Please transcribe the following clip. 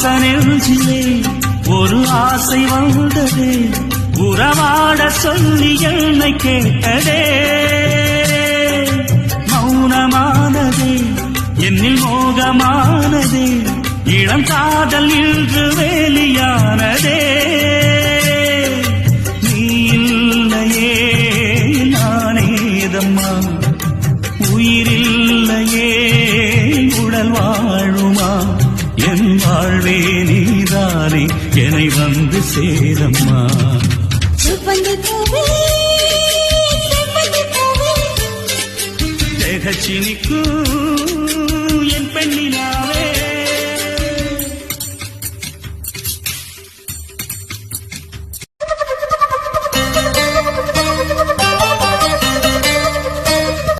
நெஞ்சிலே ஒரு ஆசை வந்ததே, உறவாட சொல்லி என்னை கேட்டதே. மௌனமானதே என்னில் மோகமானதே, இளம் காதல் இன்று வேலியானதே. நீ இல்லையே நானேதம்மா, உயிரில்லையே உடல் வாழுமா, என் வாழ்வே நீதானே என்னை வந்து சேரம்மா. திகச்சினிக்கும் என் பெண்ணிலா